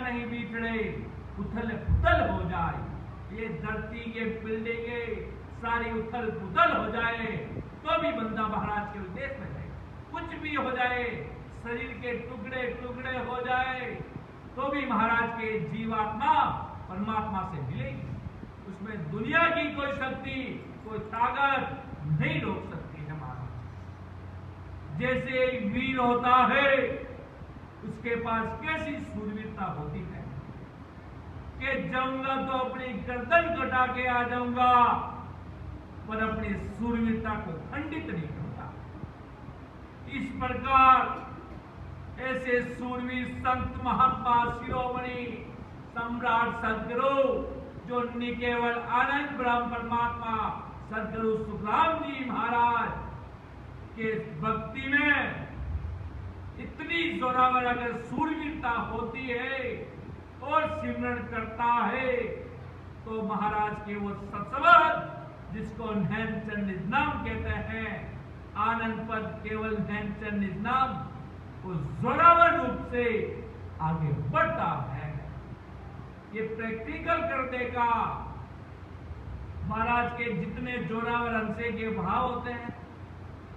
नहीं बिछड़े, उथल पुथल हो जाए, ये धरती के बिल्डिंगें सारी उथल पुथल हो जाए तो भी बंदा महाराज के उद्देश्य में है। कुछ भी हो जाए, शरीर के टुकड़े टुकड़े हो जाए तो भी महाराज के जीवात्मा परमात्मा से मिलेगी। उसमें दुनिया की कोई शक्ति, कोई ताकत नहीं रोक सकती है। महाराज जैसे एक वीर होता है, उसके पास कैसी शूरवीरता होती है कि जाऊंगा तो अपनी गर्दन कटा के आ जाऊंगा, पर अपनी शूरवीरता को खंडित नहीं करता। इस प्रकार ऐसे सूरवीर संत महात्मा शिरोमणि सम्राट सदगुरु जो केवल आनंद ब्रह्म परमात्मा सदगुरु सुखराम जी महाराज के भक्ति में इतनी जोरावर अगर सूरवीरता होती है और सिमरण करता है तो महाराज के वो सत्सवत जिसको नैनचंद निजनाम कहते हैं, आनंद पद केवल नैनचंद निजनाम, वो जोरावर रूप से आगे बढ़ता है। ये प्रैक्टिकल कर देगा। महाराज के जितने जोरावर अंशे के भाव होते हैं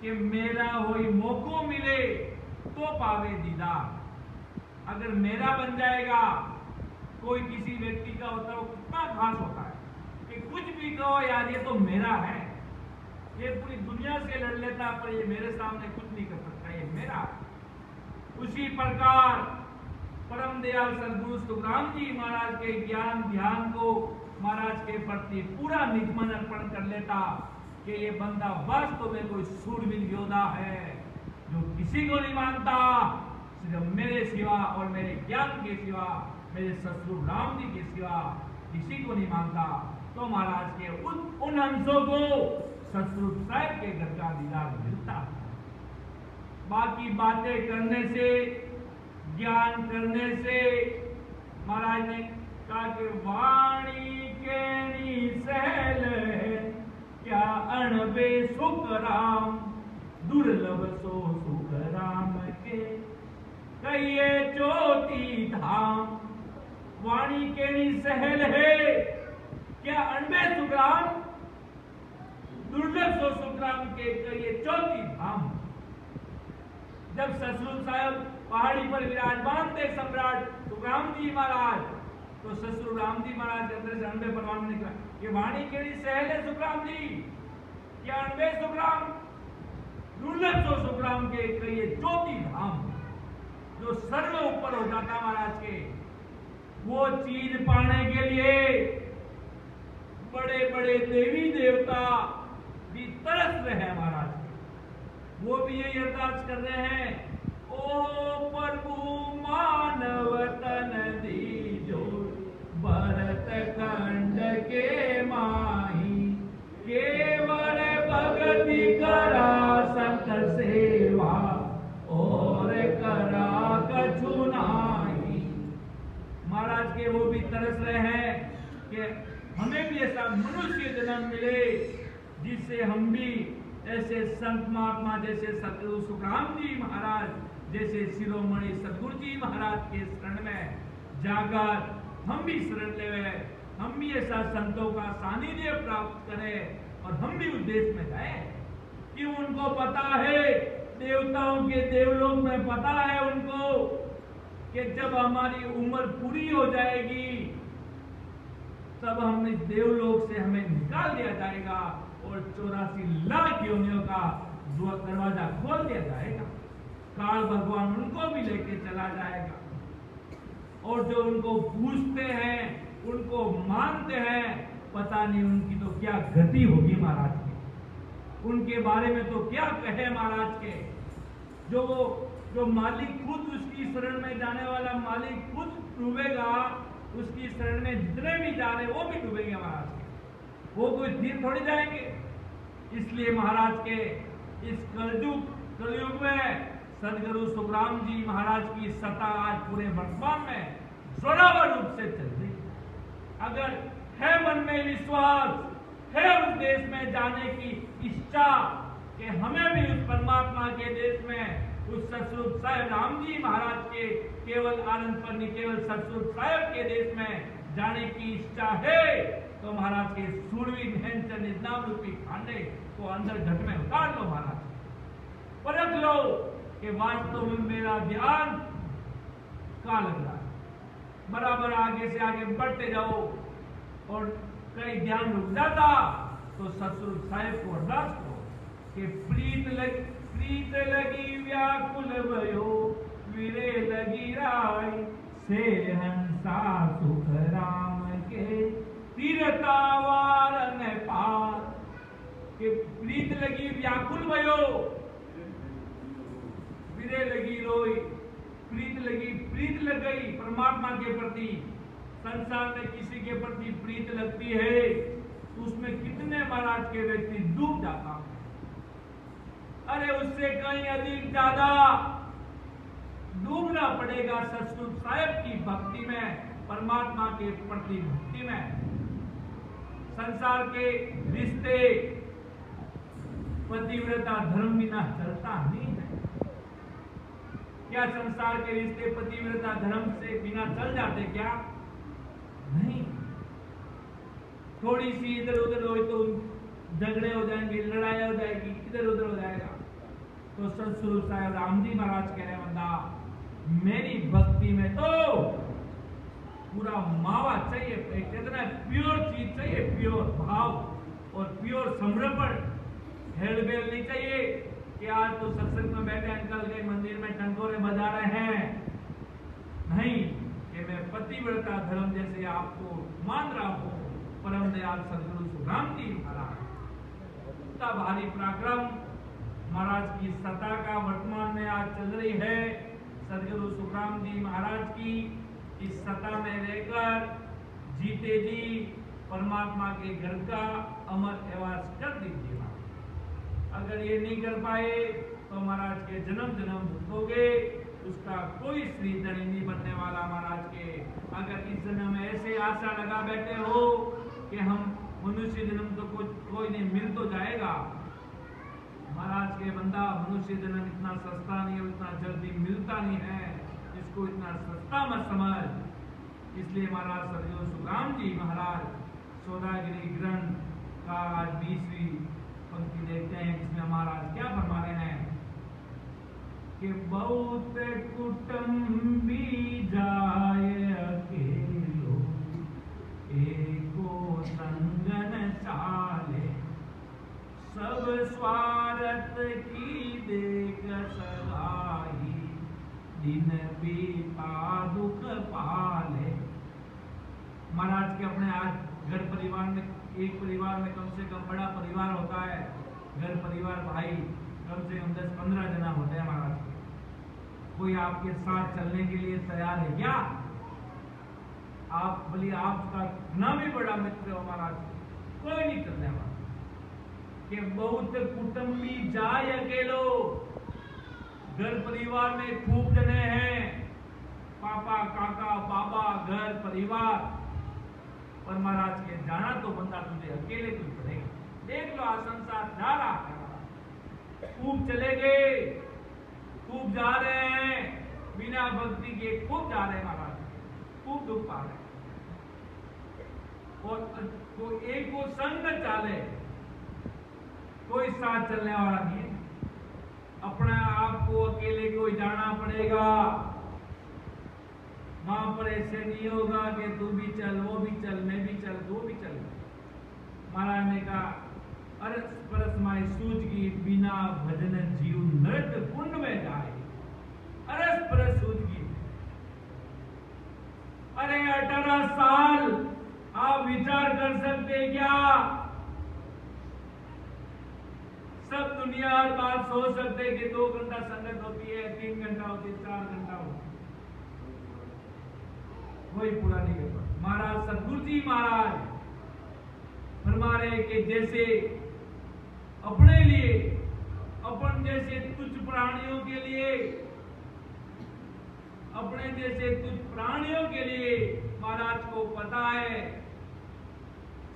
कि मेरा होई मौको मिले तो पावे दीदार। अगर मेरा बन जाएगा, कोई किसी व्यक्ति का होता है, वो कितना खास होता है कि कुछ भी कहो यार ये तो मेरा है, ये पूरी दुनिया से लड़ लेता पर ये मेरे सामने कुछ नहीं कर सकता, ये मेरा है। उसी प्रकार परम दयाल सदगुरु सुखराम जी महाराज के ज्ञान ध्यान को महाराज के प्रति पूरा निजमन अर्पण कर लेता कि ये बंदा वास्तव में कोई शूरवीर योद्धा है जो किसी को नहीं मानता, सिर्फ मेरे सिवा और मेरे ज्ञान के सिवा, मेरे सतगुरु राम जी के सिवा किसी को नहीं मानता। तो महाराज के उन अंशों को सतगुरु साहब के घर का दीदार मिलता। बाकी बातें करने से, ज्ञान करने से, महाराज ने कहा कि वाणी केनी सहल है, क्या अणबे सुख राम, दुर्लभ सो सुख राम के, कहिए ज्योति धाम। वाणी केनी सहल है, क्या अणबे सुख राम, दुर्लभ सो सुख राम के, कहिए ज्योति धाम। जब ससुर साहब पहाड़ी पर विराजमान थे सम्राट सुखराम जी महाराज, तो ससुर राम जी महाराज अंदर से अणबे परवान निकला, ये वाणी केड़ी सहल है सुखराम जी, क्या अणबे सुखराम, दुर्लभ सो सुखराम के, कहिए ज्योति धाम। जो सर्व ऊपर हो जाता महाराज के, वो चीज पाने के लिए बड़े बड़े देवी देवता भी तरस रहे हैं महाराज के। वो भी यही अरदास कर रहे हैं, ओ प्रभु मानव तन दीजो, भरत खंड के माही, केवल भगति करा संत सेवा, और करा कछु नाही। महाराज के वो भी तरस रहे हैं कि हमें भी ऐसा मनुष्य जन्म मिले जिससे हम भी ऐसे संत महात्मा जैसे सतगुरु सुखराम जी महाराज जैसे शिरोमणि सदगुरु जी महाराज के शरण में जाकर हम भी शरण ले, हम भी ऐसा संतों का सानिध्य प्राप्त करें और हम भी उस देश में जाए कि उनको पता है, देवताओं के देवलोक में पता है उनको कि जब हमारी उम्र पूरी हो जाएगी तब हम इस देवलोक से हमें निकाल दिया जाएगा और 84 लाख योनियों का दरवाजा खोल दिया जाएगा। काल भगवान उनको भी लेके चला जाएगा और जो उनको पूजते हैं, उनको मानते हैं, पता नहीं उनकी तो क्या गति होगी महाराज की, उनके बारे में तो क्या कहे महाराज के। जो मालिक खुद उसकी शरण में जाने वाला मालिक खुद डूबेगा, उसकी शरण में जितने भी जा रहे वो भी डूबेंगे महाराज के, वो कोई दिन थोड़ी जाएंगे। इसलिए महाराज के इस कलयुग में सदगुरु सुखराम जी महाराज की सत्ता आज पूरे वर्तमान में जोरावर रूप से चल रही। अगर है मन में विश्वास, है उस देश में जाने की इच्छा कि हमें भी उस परमात्मा के देश में उस सतस्वरूप साहिब राम जी महाराज के केवल आनंद पर नहीं, केवल सतस्वरूप साहिब के देश में जाने की इच्छा है तो महाराज के सूरवीर हेमचंद इनाम रूपी खांडे को अंदर घट में उतार लो महाराज, परख लो कि वास्तव में मेरा ध्यान कहां लग रहा है। बराबर आगे से आगे बढ़ते जाओ और कहीं ध्यान रुक जाता तो सतस्वरूप साहिब को अरदास करो कि प्रीत लगी व्याकुल भयो, वीरे लगी राय से हंसा सुख राम के तीरतावार ने पार। कि प्रीत लगी व्याकुल भयो, वीरे लगी रोई, प्रीत लग गई परमात्मा के प्रति। संसार में किसी के प्रति प्रीत लगती है तो उसमें कितने महाराज के व्यक्ति डूब जाता, अरे उससे कहीं अधिक ज्यादा डूबना पड़ेगा सतस्वरूप साहिब की भक्ति में, परमात्मा के प्रति भक्ति में। संसार के रिश्ते पतिव्रता धर्म बिना चलता नहीं है। क्या संसार के रिश्ते पतिव्रता धर्म से बिना चल जाते क्या? नहीं। थोड़ी सी इधर उधर हो तो झगड़े हो जाएंगे, लड़ाई हो जाएगी, इधर उधर हो जाएगा। तो सतस्वरूप साहिब राम जी महाराज कह रहे बंदा मेरी भक्ति में तो पूरा मावा चाहिए, कितना प्योर चीज चाहिए, प्योर भाव और प्योर समर्पण। हेलबेल नहीं चाहिए कि आज तो सत्संग में बैठे अंकल के मंदिर में टंकोरे बजा रहे हैं, नहीं कि मैं पतिव्रता धर्म जैसे आपको मान रहा हूं। परम दयाल सदगुरु सुखराम जी महाराज इतना भारी पराक्रम महाराज की सत्ता का वर्तमान में आज चल रही है। सदगुरु सुखराम जी महाराज की इस सत्ता में रहकर जीते जी परमात्मा के घर का अमर एवाज कर दीजिए। अगर ये नहीं कर पाए तो महाराज के जन्म भुगतोगे, उसका कोई श्रीधनी नहीं बनने वाला महाराज के। अगर इस जन्म में ऐसे आशा लगा बैठे हो कि हम मनुष्य जन्म तो कोई नहीं, मिल तो जाएगा। महाराज के बंदा मनुष्य जन्म इतना सस्ता नहीं है, इतना जल्दी मिलता नहीं है, इसको इतना सस्ता मत समझ। इसलिए महाराज सदगुरु सुखराम जी महाराज सौदागिरी ग्रंथ का आज 20वीं पंक्ति देखते हैं, जिसमें महाराज क्या फरमा रहे हैं कि बहुत कुटुंबी जाए अकेलो, एको संग न चाले, सब स्वार्थ की देख सगाई, दिन बीता दुख पाले। महाराज के अपने आज घर परिवार में, एक परिवार में कम से कम बड़ा परिवार होता है, घर परिवार भाई कम से कम 10-15 जना होते हैं महाराज के। कोई आपके साथ चलने के लिए तैयार है क्या? आप बोलिए आपका ना भी बड़ा मित्र हो महाराज, कोई नहीं चलने वाला। कि बहुत कुटुंबी जाए अकेलो, घर परिवार में खूब जने हैं, पापा काका बाबा घर परिवार, पर महाराज के जाना तो बंदा तुझे अकेले क्यों पड़ेगा। देख लो आज संसार जा रहा है, खूब चले गए, खूब जा रहे हैं, बिना भक्ति के खूब जा रहे हैं महाराज, खूब दुख पा रहे हैं। और एक को संग चाले, कोई साथ चलने वाला नहीं है। अपना आपको अकेले कोई जाना पड़ेगा। वहां पर ऐसे नहीं होगा कि तू भी चल, वो भी चल, मैं भी चल, दो भी चल। महाराज ने कहा अरस परस माई सूझ की, बिना भजन जीव नरक कुंड में जाए। अरस परस सूझ की, अरे 18 साल आप विचार कर सकते क्या? सब दुनिया हर बात सोच सकते कि 2 घंटा संगत होती है, 3 घंटा होती है, 4 घंटा होती है, कोई पूरा नहीं कर पाता। महाराज सदगुरु जी महाराज फरमा रहे कि जैसे अपने लिए, अपन जैसे तुच्छ प्राणियों के लिए, अपने जैसे तुच्छ प्राणियों के लिए महाराज को पता है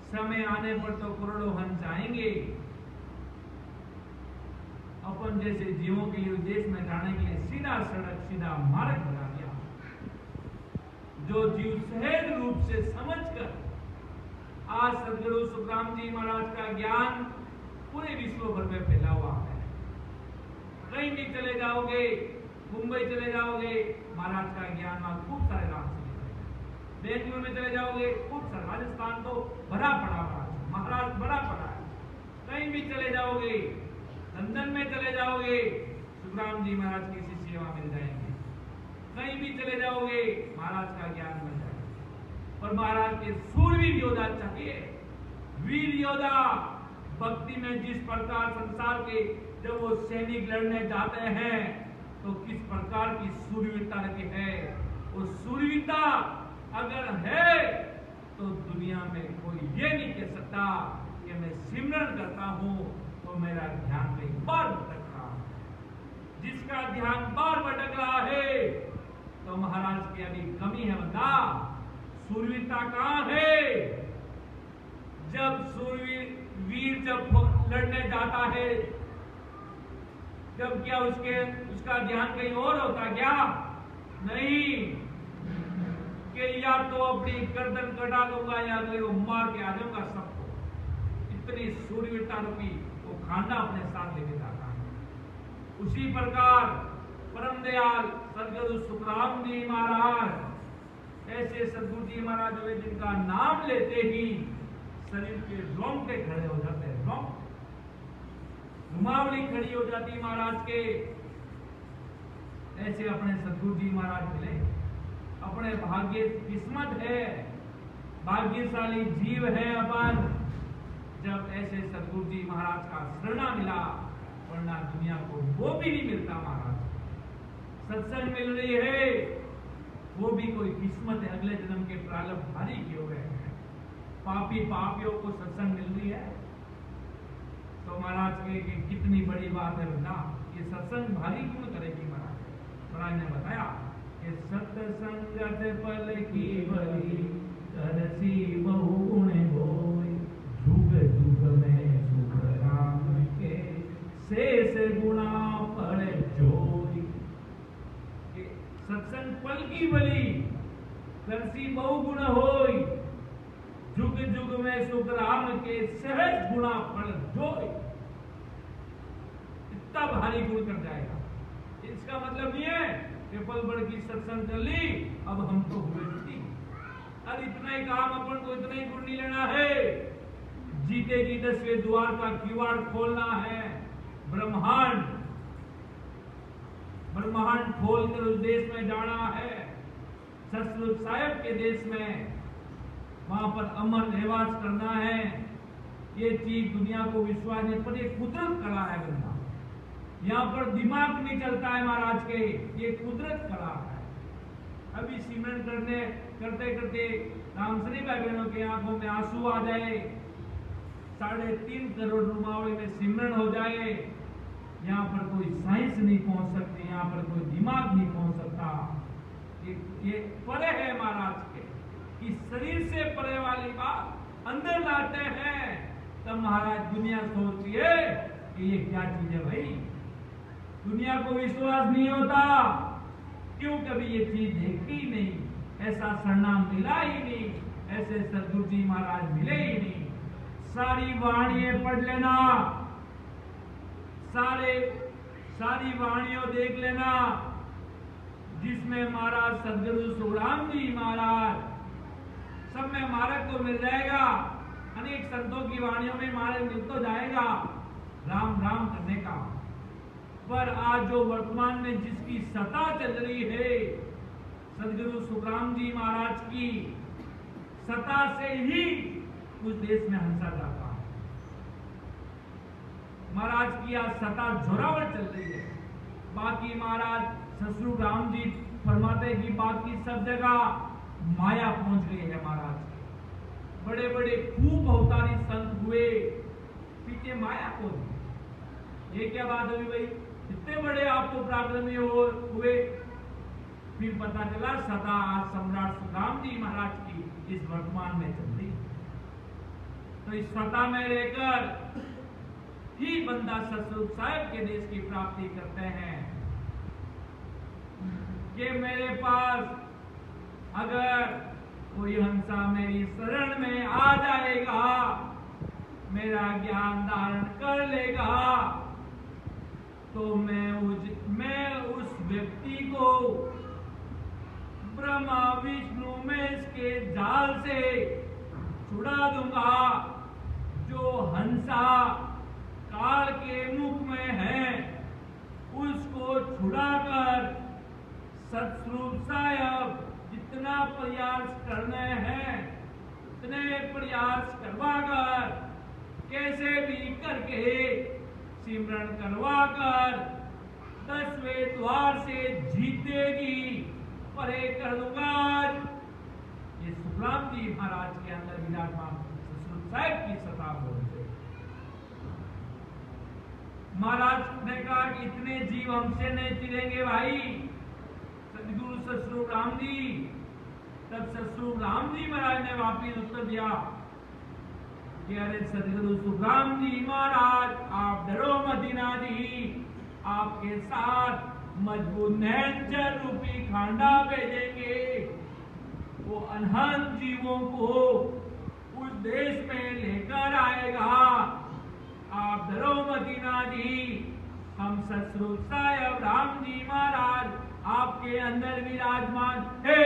समय आने पर तो करोड़ों हंस आएंगे। अपन जैसे जीवों के लिए देश में जाने के लिए सीधा सड़क सीधा मार्ग बना दिया। जो जीव सहज रूप से समझकर आज सदगुरु सुखराम जी महाराज का ज्ञान पूरे विश्व भर में फैला हुआ है। कहीं भी चले जाओगे, मुंबई चले जाओगे, महाराज का ज्ञान वहां खूब सारे नाम से बेंगलुरु में चले जाओगे, खूब सारे, राजस्थान तो भरा पड़ा महाराज भरा पड़ा है। कहीं भी चले जाओगे, लंदन में चले जाओगे, सुखराम जी महाराज की ऐसी सेवा मिल जाएंगे। कहीं भी चले जाओगे, महाराज का ज्ञान मिल जाएगा। और महाराज के सूरवीर योद्धा चाहिए, वीर योद्धा भक्ति में जिस प्रकार संसार के जब वो सैनिक लड़ने जाते हैं तो किस प्रकार की सूरवीरता रखी है, वो सूरवीरता अगर है तो दुनिया में कोई ये नहीं कह सकता कि मैं सिमरन करता हूं तो मेरा ध्यान कहीं बार भटक रहा है। जिसका ध्यान बार भटक रहा है तो महाराज की अभी कमी है। बंदा सूरवीरता कहां है? जब वीर जब लड़ने जाता है, जब क्या उसका ध्यान कहीं और होता क्या? नहीं, कि या तो अपनी गर्दन कटा दूंगा या अगले को मार के आ जाऊंगा सबको। इतनी सूरवीरता रूपी वो खाना अपने साथ लेके जाता है। उसी प्रकार परम दयाल सदगुरु सुखराम जी महाराज, ऐसे सदगुरु जी महाराज हुए जिनका नाम लेते ही शरीर के रोंगटे खड़े हो जाते हैं, घुमावली खड़ी हो जाती महाराज के। ऐसे अपने सदगुरु जी महाराज मिले, अपने भाग्य किस्मत है, भाग्यशाली जीव है अपन, जब ऐसे सदगुरु जी महाराज का शरणा मिला, वरना दुनिया को वो भी नहीं मिलता। महाराज सत्संग मिल रही है, वो भी कोई किस्मत है, अगले जन्म के प्रारब्ध भारी किए हुए हैं। पापियों को सत्संग मिल रही है तो महाराज के कितनी बड़ी बात है बेटा, ये सत्संग भारी क्यों करेगी? महाराज ने बताया कि सत्संगत पल की बली करसी बहु गुण होय, जुग जुग में सुख राम के शेष गुणा पड़ जोई। सत्संग पल की बली करसी बहु गुण होय, जुग जुग में सुख राम के सहज गुणा पड़ जोई। इतना भारी गुण कर जाएगा। इसका मतलब ये है कि पल भर की सत्संग कर ली, अब हम तो हुए थी, अब इतना ही काम, अपन को इतना ही गुण नहीं लेना है। जीते जी 10वें द्वार का किवाड़ खोलना है। ब्रह्मांड खोलकर उस देश में जाना है, सतलुज साहिब के देश में, वहां पर अमर निवास करना है। ये चीज दुनिया को विश्वास नहीं, पर ये कुदरत कला है बंदा। यहाँ पर दिमाग नहीं चलता है महाराज के, ये कुदरत कला है। अभी सिमरन करते करते रामसरी भाई बहनों की आंखों में आंसू आ जाए, 3.5 करोड़ रुमावली में सिमरन हो जाए, यहाँ पर कोई साइंस नहीं पहुंच सकती, यहाँ पर कोई दिमाग नहीं पहुंच सकता। ये परे है महाराज के, कि शरीर से परे वाली बात अंदर लाते हैं तब महाराज दुनिया सोचती है कि ये क्या चीज है भाई। दुनिया को विश्वास नहीं होता, क्यों? कभी ये चीज देखी ही नहीं, ऐसा सरनाम मिला ही नहीं, ऐसे सदगुरु जी महाराज मिले ही नहीं। सारी वाणियां पढ़ लेना, सारी वाणियों देख लेना, जिसमें महाराज सदगुरु सुखराम जी महाराज, सब में मार्ग तो मिल जाएगा। अनेक संतों की वाणियों में मार्ग मिल तो जाएगा राम राम करने का, पर आज जो वर्तमान में जिसकी सत्ता चल रही है, सदगुरु सुखराम जी महाराज की सत्ता से ही उस देश में हंसा जाता है। महाराज की आज सत्ता जोरावर चल रही है। बाकी महाराज ससुर राम जी फरमाते कि बाकी सब जगह माया पहुंच गई है। महाराज बड़े बड़े खूब अवतारी संत हुए, पीछे माया पहुंच। ये क्या बात हुई भाई, इतने बड़े आपको पराक्रमी हुए, फिर पता चला सदा आज सम्राट सुखराम जी महाराज की इस वर्तमान में चल रही। तो इस सत्ता में रहकर ही बंदा सतरूप साहब के देश की प्राप्ति करते हैं। कि मेरे पास अगर कोई हंसा मेरी शरण में आ जाएगा, मेरा ज्ञान धारण कर लेगा, तो मैं उस व्यक्ति को ब्रह्मा विष्णु महेश के जाल से छुड़ा दूंगा। जो हंसा काल के मुख में है, उसको छुड़ाकर सतरूप साहब जितना प्रयास करने हैं उतने प्रयास करवाकर कैसे भी करके सिमरन करवाकर 10वें द्वार से जीतेगी, परे कर दूंगा। ये सुखराम जी महाराज के अंदर विराजमान सतरूप साहब की सत्ता बोलते। महाराज ने कहा कि इतने जीव हमसे नहीं चिरेंगे भाई, सदगुरु सतरूप राम जी। तब सतरूप राम जी महाराज ने वापिस उत्तर दिया कि अरे सदगुरु सुखराम जी महाराज, आप डरो मदीना जी, आपके साथ मजबूत नैनचर रूपी खांडा भेजेंगे। वो अनहद जीवों को उस देश में लेकर आएगा। आप डरो मदीना जी, हम सतरूप साहब राम जी महाराज आपके अंदर विराजमान है।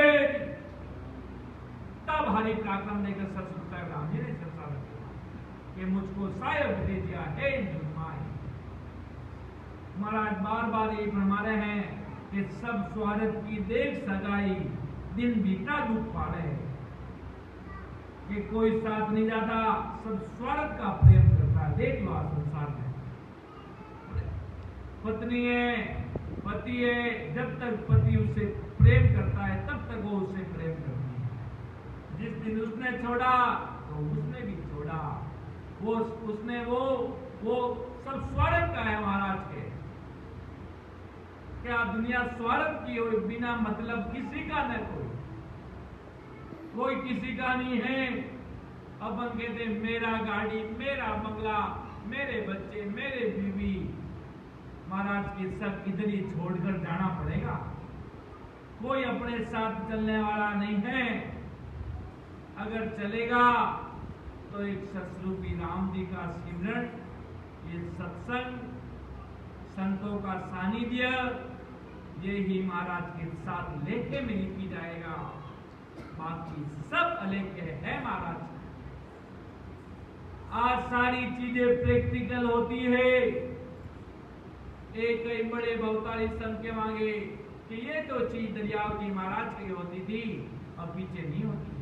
तब हरि पराक्रम देकर सतरूप साहब राम जी ने चर्चा किया कि मुझको साहब दे दिया है जुर्माए। महाराज बार बार ये फरमा रहे हैं कि सब स्वार्थ की देख सगाई, दिन बीता दुख पा रहे हैं कि कोई साथ नहीं जाता, सब स्वार्थ का प्रेम करता है। देख लो आज संसार में पत्नी है, पति है, जब तक पति उससे प्रेम करता है तब तक वो उससे प्रेम करती है। जिस दिन उसने छोड़ा तो उसने भी छोड़ा। वो सब स्वार्थ का है महाराज के। क्या दुनिया स्वार्थ की हो, बिना मतलब किसी का न कोई किसी का नहीं है। अपन कहते मेरा गाड़ी, मेरा बंगला, मेरे बच्चे, मेरे बीवी। महाराज के सब इधर ही छोड़कर जाना पड़ेगा। कोई अपने साथ चलने वाला नहीं है। अगर चलेगा तो एक सतरूपी राम जी का सिमरन, ये सत्संग, संतों का सानिध्य, ये ही महाराज के साथ लेखे में ही की जाएगा। बाकी सब अलेख्य है महाराज। आज सारी चीजें प्रैक्टिकल होती है। एक कई बड़े बहुतारी संत के मांगे कि ये तो चीज दरियाव जी महाराज की होती थी, अब पीछे नहीं होती।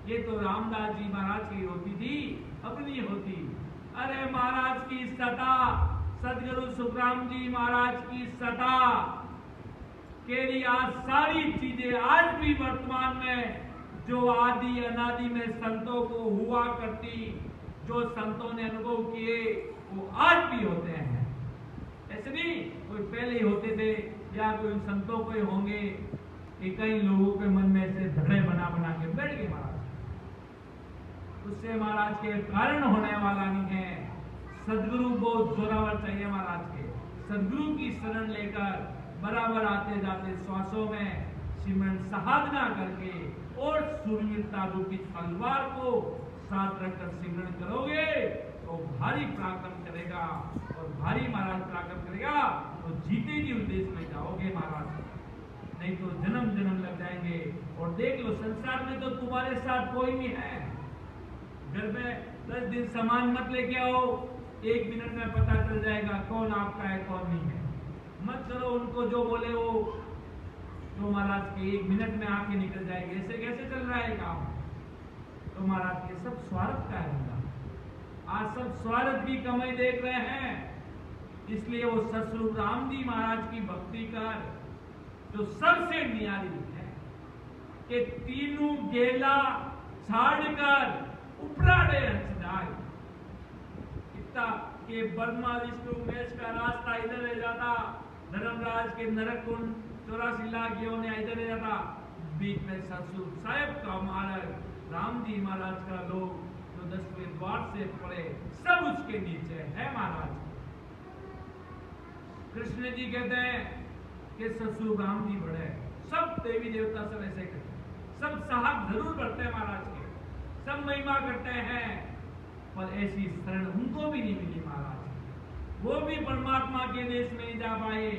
ये तो रामदास जी महाराज की होती थी, अब नहीं होती। अरे महाराज की सता, सदगुरु सुखराम जी महाराज की सता केरी आज सारी चीजें आज भी वर्तमान में जो आदि अनादि में संतों को हुआ करती, जो संतों ने अनुभव किए, वो आज भी होते हैं। ऐसे नहीं कोई पहले ही होते थे या कोई संतों को ही होंगे कि कई लोगों के मन में ऐसे धड़े बना बना के बैठ गए महाराज। उससे महाराज के कारण होने वाला नहीं है। सदगुरु बहुत जोरावर चाहिए महाराज के। सदगुरु की शरण लेकर बराबर आते जाते श्वासों में सिमरन साधना करके और सूर्यता रूपी तलवार को साथ रखकर सिमरन करोगे तो भारी पराक्रम करेगा, और भारी महाराज पराक्रम करेगा तो जीते जी उद्देश्य में जाओगे महाराज, नहीं तो जन्म जन्म लग जाएंगे। और देख लो संसार में तो तुम्हारे साथ कोई नहीं है। घर में 10 दिन सामान मत लेके आओ, 1 मिनट में पता चल जाएगा कौन आपका है कौन नहीं है। मत करो उनको जो बोले वो, तो महाराज के 1 मिनट में आके निकल जाएंगे। ऐसे कैसे चल रहा है काम? तो महाराज के सब स्वार्थ का है। आज सब स्वार्थ की कमाई देख रहे हैं। इसलिए वो सतरूप राम जी महाराज की भक्ति कर जो सबसे नियारी है कि तीनों गेला छाड़कर उपराड़े हंसदाय। इतना कि ब्रह्मा विष्णु महेश का रास्ता इधर रह जाता, धर्मराज के नरक कुंड 84 लाख योनियां इधर रह जाता, बीच में सतरूप साहब का मार्ग राम जी महाराज का लोग जो जो 10वें द्वार से पड़े सब उसके नीचे है महाराज। कृष्ण जी कहते हैं कि ससुर राम जी बड़े, सब देवी देवता सब ऐसे करते हैं, सब साहब जरूर करते हैं महाराज के, सब महिमा करते हैं, पर ऐसी शरण उनको भी नहीं मिली महाराज। वो भी परमात्मा के देश में नहीं जा पाए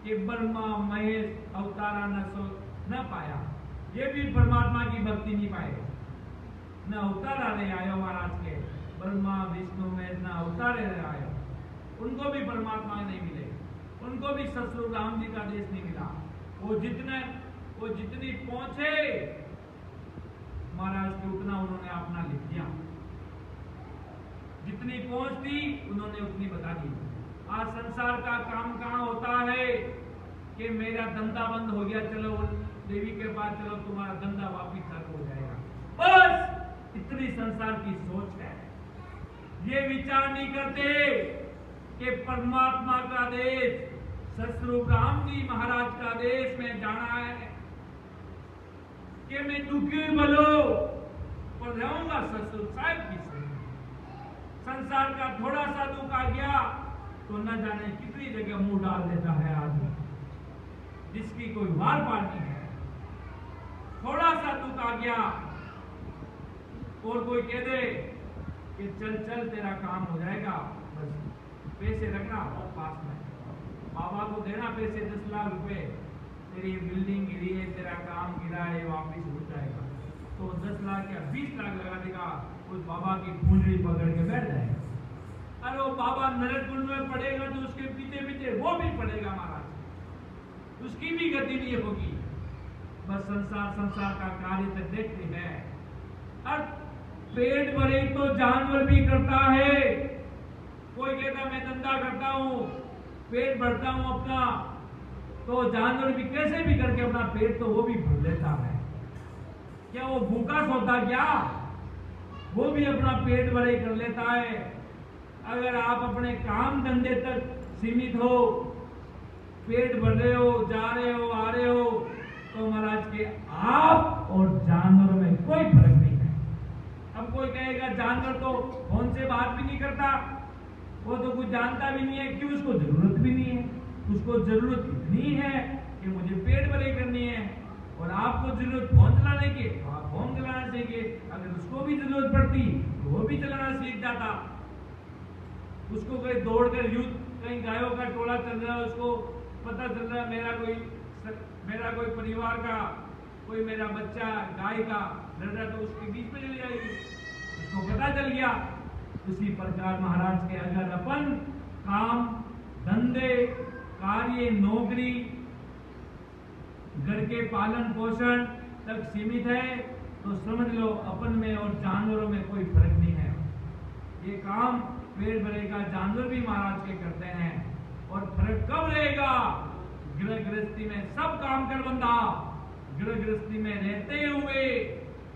कि ब्रह्मा महेश अवतारा न पाया, ये भी परमात्मा की भक्ति नहीं पाए, न अवतारा ले आयो महाराज के, ब्रह्मा विष्णु महेश न अवतारे ले आयो, उनको भी परमात्मा नहीं मिले, उनको भी ससुर राम जी का देश नहीं मिला। वो जितनी पहुंचे महाराज के उतना उन्होंने अपना लिख दिया, जितनी पहुंच थी उन्होंने उतनी बता दी। आज संसार का काम कहाँ होता है कि मेरा धंधा बंद हो गया, चलो देवी के पास चलो तुम्हारा धंधा वापिस चालू हो जाएगा, बस इतनी संसार की सोच है। ये विचार नहीं करते कि परमात्मा का देश ससुर राम जी महाराज का देश में जाना है कि मैं दुखी भलो पर रहूंगा ससुर साहब की से। संसार का थोड़ा सा दुख आ गया तो न जाने कितनी जगह मुंह डाल देता है आदमी, जिसकी कोई वार पार नहीं है। थोड़ा सा दुख आ गया और कोई कह दे कि चल चल तेरा काम हो जाएगा, बस पैसे रखना पास में, बाबा को देना पैसे 10 लाख रुपए, तेरी बिल्डिंग गिरी है, तेरा काम गिरा है, वापिस हो जाएगा। तो 10 लाख या 20 लाख लगा देगा, उस बाबा की कुंडली पकड़ के बैठ जाएगा। अरे वो बाबा नरक कुंड में पड़ेगा तो उसके पीछे पीछे वो भी पड़ेगा महाराज, उसकी भी गति नहीं होगी। बस संसार का कार्य तक देखते हैं। अब पेट भरे तो जानवर भी करता है, कोई कहता मैं धंधा करता हूँ, पेट भरता हूँ अपना, तो जानवर भी कैसे भी करके अपना पेट तो वो भी भर लेता है। क्या वो भूखा सोता क्या? वो भी अपना पेट भरे कर लेता है। अगर आप अपने काम धंधे तक सीमित हो, पेट भर रहे हो, जा रहे हो, आ रहे हो, तो महाराज के आप और जानवरों में कोई फर्क नहीं है। अब कोई कहेगा जानवर तो फोन से बात भी नहीं करता, वो तो कुछ जानता भी नहीं है, क्यों? उसको जरूरत भी नहीं है। उसको जरूरत इतनी है कि मुझे पेट भरे करनी है, और आपको जरूरत फोन चलाने की, आप फोन चलाना सीखिए। अगर उसको भी जरूरत पड़ती तो वो भी चलाना सीख जाता। उसको कहीं दौड़कर युद्ध, कहीं गायों का टोला चल रहा है, उसको पता चल रहा है मेरा कोई परिवार का, कोई मेरा बच्चा गाय का लड़ रहा, तो उसके बीच में चली जाएगी, उसको पता चल गया। उसी प्रकार महाराज के अगर अपन काम धंधे कार्य नौकरी घर के पालन पोषण तक सीमित है तो समझ लो अपन में और जानवरों में कोई फर्क नहीं है। ये काम पेट भरेगा जानवर भी महाराज के करते हैं, और फर्क कब रहेगा? गृह गृहस्थी में सब काम कर बंदा गृह गृहस्थी में रहते हुए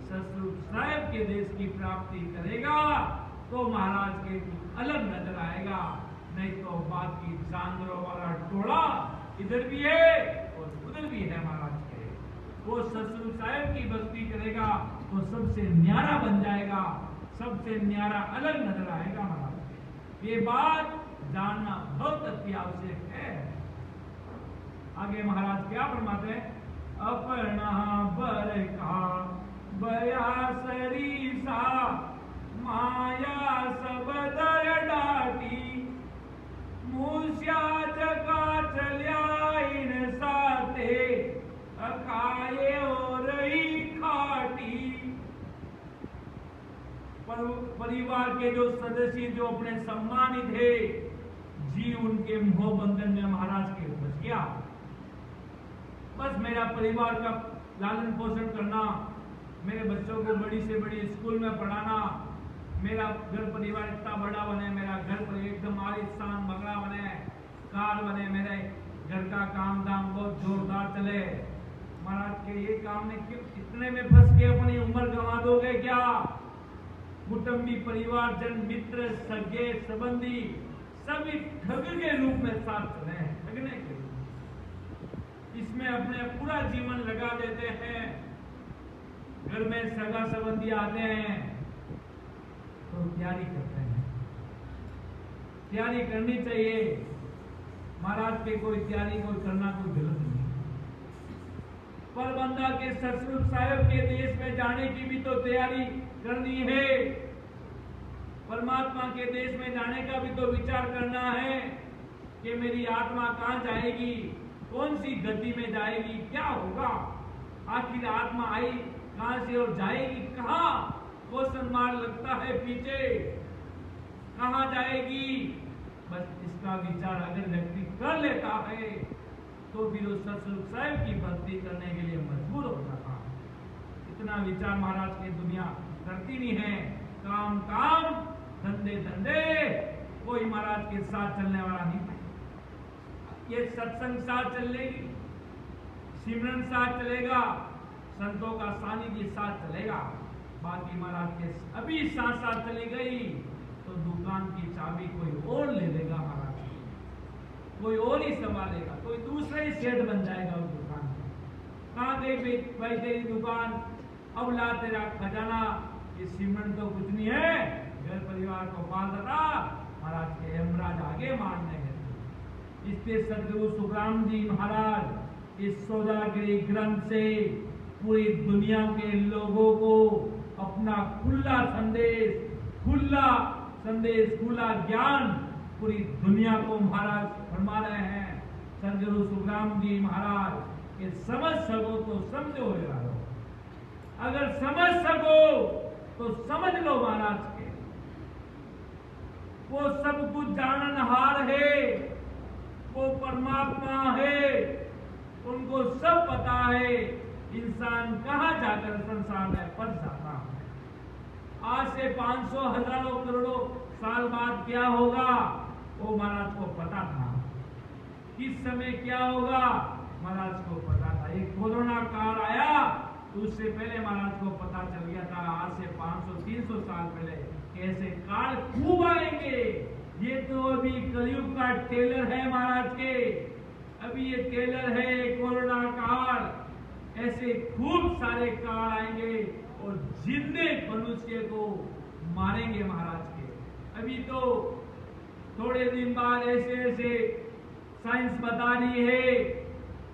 ससुर साहब के देश की प्राप्ति करेगा तो महाराज के अलग नजर आएगा। नहीं तो बाकी जानवरों वाला टोला इधर भी है और उधर भी है महाराज के। वो ससुर साहब की भक्ति करेगा तो सबसे न्यारा बन जाएगा, सबसे न्यारा अलग नजर आएगा महाराज। ये बात जानना बहुत अति आवश्यक है। आगे महाराज क्या फरमाते हैं? अपना बर का बया सरीसा माया सब दर डाटी, मूस्या जगा चल्या इन साथे अकाये और रही खाटी। परिवार के जो सदस्य जो अपने सम्मानित है, जी उनके मोह बंधन में महाराज के फंस गया। बस मेरा परिवार का लालन पोषण करना, मेरे बच्चों को बड़ी से बड़ी स्कूल में पढ़ाना, मेरा घर परिवार इतना बड़ा बने, मेरा घर पर एकदम आलिशान बंगला बने, कार बने, मेरे घर का काम धाम बहुत जोरदार चले। महाराज के ये काम में क्यों इतने में फंस के अपनी उम्र गंवा दोगे क्या? कुटुंबी परिवार जन मित्र सगे संबंधी सभी ठग के रूप में साथ चले हैं, ठगने के रूप में। इसमें अपने पूरा जीवन लगा देते हैं। घर में सगा संबंधी आते हैं, तैयारी करते हैं। तैयारी करनी चाहिए महाराज के, कोई तैयारी कोई करना कोई गलत नहीं। पर बंदा के सतसंग साहिब के देश में जाने की भी तो तैयारी करनी है। परमात्मा के देश में जाने का भी तो विचार करना है कि मेरी आत्मा कहां जाएगी, कौन सी गति में जाएगी, क्या होगा, आखिर आत्मा आई कहां से और जाएगी कहां, क्वेश्चन मार्क लगता है पीछे, कहां जाएगी। बस इसका विचार अगर व्यक्ति कर लेता है तो फिर उस सतसंग साहिब की भक्ति करने के लिए मजबूर हो जाता है। इतना विचार महाराज की दुनिया करती नहीं है। काम काम, धंधे धंधे, कोई महाराज के साथ चलने वाला नहीं है। ये सत्संग साथ चलेगी, सिमरन साथ चलेगा, संतों का सानिध्य साथ चलेगा, बाकी महाराज के अभी साथ साथ चली गई तो दुकान की चाबी कोई और ले लेगा महाराज, कोई और ही संभालेगा, कोई दूसरा ही सेठ बन जाएगा उस दुकान का। कहां गई भाई तेरी दुकान, अब ला तेरा खजाना। ये सिमरन तो कुछ नहीं है, घर परिवार को पाल देता, महाराज के यमराज आगे मारने गए। इसलिए सदगुरु सुखराम जी महाराज इस सौदागरी ग्रंथ से पूरी दुनिया के लोगों को अपना खुला संदेश, खुला ज्ञान पूरी दुनिया को महाराज फरमा रहे हैं। सदगुरु सुखराम जी महाराज ये समझ सको तो समझो, अगर समझ सको तो समझ लो महाराज के। वो सब कुछ जाननहार है, वो परमात्मा है, उनको सब पता है इंसान कहां जाकर संसार में फंस जाता है। आज से 500 हजारों करोड़ों साल बाद क्या होगा वो महाराज को पता था। किस समय क्या होगा महाराज को पता था। एक कोरोना काल आया तो उससे पहले महाराज को पता चल गया था, आज से 500-300 साल पहले कैसे काल खूब आएंगे। ये तो अभी कलयुग का टेलर है महाराज के, अभी ये टेलर है कोरोना काल। ऐसे खूब सारे काल आएंगे और जिंदे मनुष्य को मारेंगे महाराज के। अभी तो थोड़े दिन बाद ऐसे साइंस बता रही है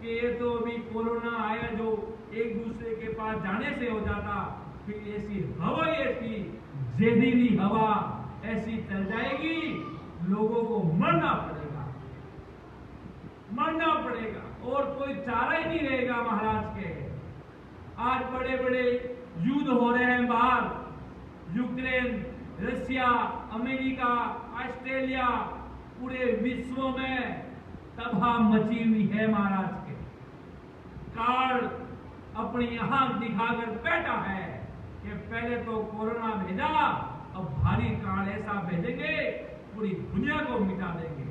कि ये तो अभी कोरोना आया जो एक दूसरे के पास जाने से हो जाता, फिर ऐसी हवा, ऐसी जहरीली हवा ऐसी चल जाएगी, लोगों को मरना पड़ेगा और कोई चारा ही नहीं रहेगा महाराज के। आज बड़े बड़े युद्ध हो रहे हैं बाहर, यूक्रेन, रशिया, अमेरिका, ऑस्ट्रेलिया, पूरे विश्व में तबाह मची हुई है महाराज के। काल अपनी आंख दिखाकर बैठा है कि पहले तो कोरोना भेजा, अब भारी काल ऐसा भेजेंगे पूरी दुनिया को मिटा देंगे।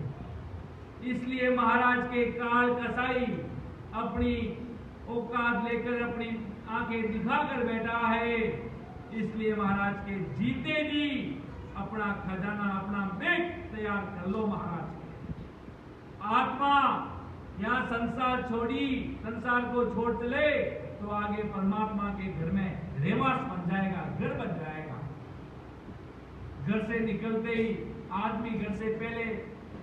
इसलिए महाराज के काल कसाई अपनी औकात लेकर अपनी आंखें दिखाकर बैठा है। इसलिए महाराज के जीते जी अपना खजाना, अपना बेग तैयार कर लो महाराज के। आत्मा यहाँ संसार को छोड़ चले तो आगे परमात्मा के घर में रेवास बन जाएगा, घर बन जाएगा। घर से निकलते ही आदमी घर से पहले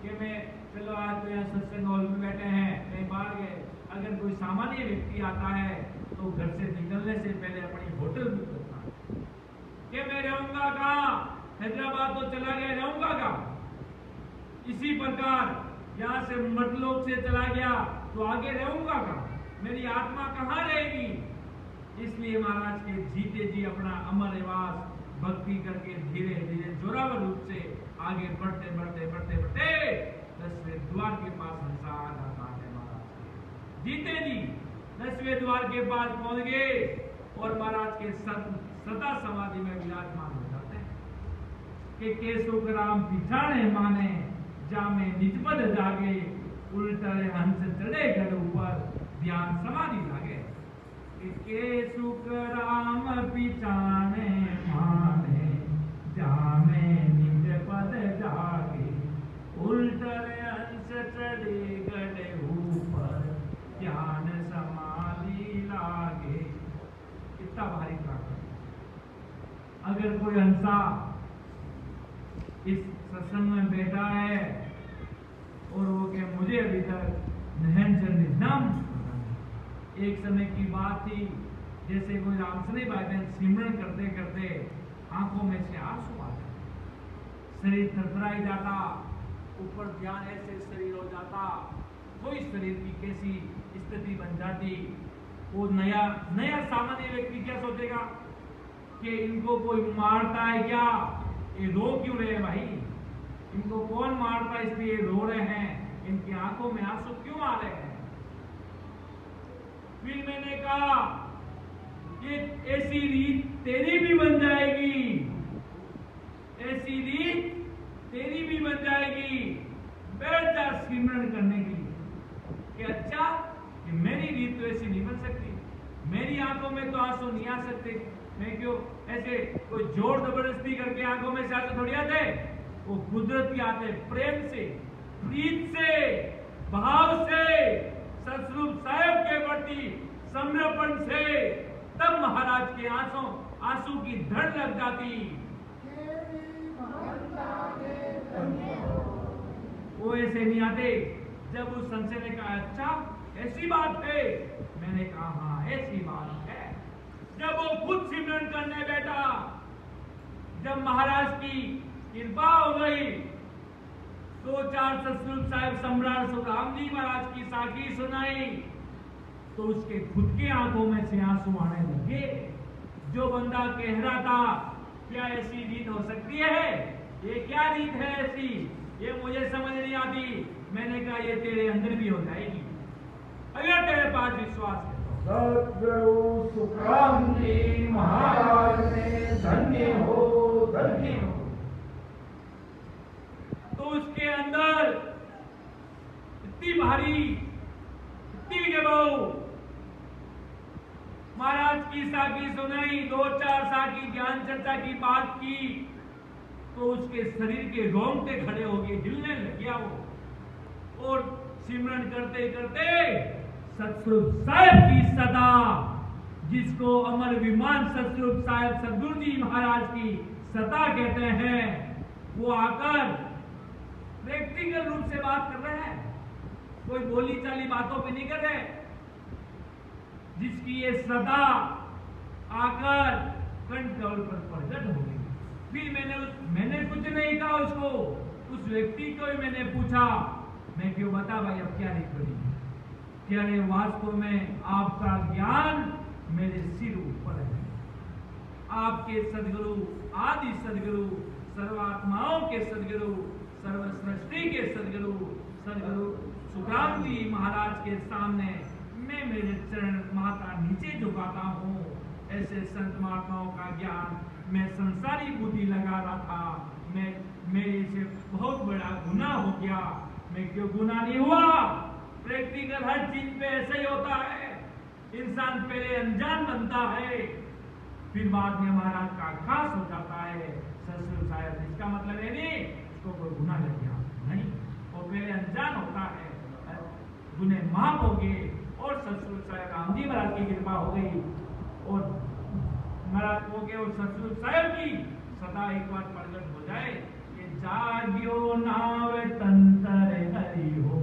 कि मैं चलो आज तो यहाँ सत्संग हॉल में बैठे हैं, कहीं बाहर गए, अगर कोई सामान्य व्यक्ति आता है तो घर से निकलने से पहले अपनी होटल बुक करता है कि मैं रहूंगा कहाँ, हैदराबाद तो चला गया, रहूंगा कहाँ। इसी प्रकार यहाँ से मतलोक से चला गया तो आगे रहूंगा कहाँ, मेरी आत्मा कहाँ रहेगी। इसलिए महाराज के जीते जी अपना अमर निवास भक्ति करके धीरे धीरे जोरावर रूप से आगे बढ़ते 10वें द्वार के पास संसार आ जाता है। महाराज जीते जी 10वें द्वार के पास पहुंच गए और महाराज के सदा समाधि में विराजमान हो जाते हैं कि केशव राम पिछाड़े माने, जामे निजपद जागे, उल्टरे हंस चढ़े गढ़ ऊपर, ध्यान समाधि लागे। केशव राम पिछाड़े माने, जामे निजपद जागे, उल्टरे हंस चढ़े गढ़ ऊपर, ध्यान समाधि लागे। कितना भारी प्रार्थना। अगर कोई हंसा इस सत्संग में बैठा है और वो के मुझे अभी तक नाम। एक समय की बात थी, जैसे कोई रामसरी भाई बहन सिमरन करते करते आंखों में से आंसू आते, शरीर थरथराई जाता, ऊपर ध्यान ऐसे शरीर हो जाता, कोई शरीर की कैसी स्थिति बन जाती। वो नया सामान्य व्यक्ति क्या सोचेगा कि इनको कोई मारता है क्या, ये रो क्यों रहे हैं भाई, इनको कौन मारता है इसलिए रो रहे हैं, इनकी आंखों में आंसू क्यों आ रहे हैं। फिर मैंने कहा कि ऐसी रीत तेरी भी बन जाएगी, ऐसी रीत तेरी भी बन जाएगी, बैठ जा सिमरन करने के लिए। कि अच्छा कि मेरी रीत तो ऐसी नहीं बन सकती, मेरी आंखों में तो आंसू नहीं आ सकते, मैं क्यों ऐसे कोई जोर जबरदस्ती करके आंखों में से आंसू थोड़ी आते, वो कुदरती आते, प्रेम से, प्रीत से, भाव से, सतरूप साहब के प्रति समर्पण से, तब महाराज के आंसू की धड़ लग जाती। वो ऐसे नहीं आते। जब उस संशय ने कहा अच्छा ऐसी बात है, मैंने कहा हाँ ऐसी बात है। जब वो खुद सिमरन करने बैठा, जब महाराज की कृपा हो गई, 2-4 सतरूप साहब सम्राट सुखराम जी महाराज की साखी सुनाई, तो उसके खुद के आंखों में से आंसू आने लगे। जो बंदा कह रहा था क्या ऐसी रीत हो सकती है, ये क्या रीत है ऐसी, ये मुझे समझ नहीं आती, मैंने कहा ये तेरे अंदर भी हो जाएगी अगर तेरे पास विश्वास है। सद्गुरु सुखराम जी महाराज ने धन्य हो, धन्य हो। तो उसके अंदर इतनी भारी, इतनी जबाऊ, महाराज की साखी सुनाई, 2-4 साखी ज्ञान चर्चा की बात की, तो उसके शरीर के रोंगटे खड़े हो गए, हिलने लग गया वो। और सिमरन करते करते सतरूप साहब की सदा, जिसको अमर विमान सतरूप साहब सदगुरु जी महाराज की सदा कहते हैं, वो आकर प्रैक्टिकल रूप से बात कर रहे हैं, कोई बोली चाली बातों पे नहीं कर रहे, जिसकी ये सदा आकर कंट्रोल पर प्रकट हो गई। फिर मैंने कुछ नहीं कहा उसको, उस व्यक्ति को ही मैंने पूछा, मैं क्यों बता भाई अब क्या नहीं करी, क्या रे वास्तव में आपका ज्ञान मेरे सिर ऊपर है। आपके सदगुरु, आदि सदगुरु, सर्वात्माओं के सदगुरु, सर्व सृष्टि के सदगुरु सुखराम जी महाराज के सामने मैं मेरे चरण माथा नीचे झुकाता हूँ। ऐसे संत महात्माओं का ज्ञान मैं संसारी बुद्धि लगा रहा था, मेरे से बहुत बड़ा गुनाह हो गया। मैं क्यों गुनाह नहीं हुआ? प्रैक्टिकल हर चीज पे ऐसा ही होता है, इंसान पहले अनजान बनता है, फिर बाद में महाराज का खास हो जाता है। ससुर साहब, इसका मतलब है नहीं उसको कोई गुनाह लग गया, नहीं, वो पहले अनजान होता है, गुने माफ हो गए और ससुर साहब राम जी महाराज की कृपा हो गई और महाराज हो गए। और ससुर साहब की सदा एक बार प्रकट हो जाए कि जाग्यो नाव तंतर हरि हो,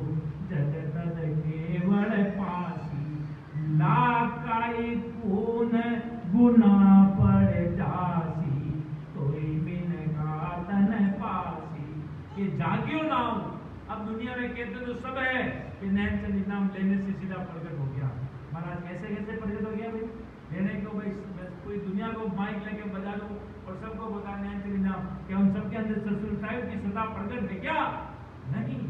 जग तद केवल पासी, लाकाई पून गुना पड़ जासी, तोई बिन का तन पासी। ये जाग्यो नाव अब दुनिया में कहते तो सब है कि नैन चंद नाम लेने से सीधा प्रकट हो गया। महाराज कैसे कैसे प्रकट हो गया भाई? लेने को भाई पूरी दुनिया को माइक लेके बजा लो और सबको बता नैन चंद नाम, क्या उन सबके अंदर ससुर साहब की सदा प्रकट है क्या? नहीं,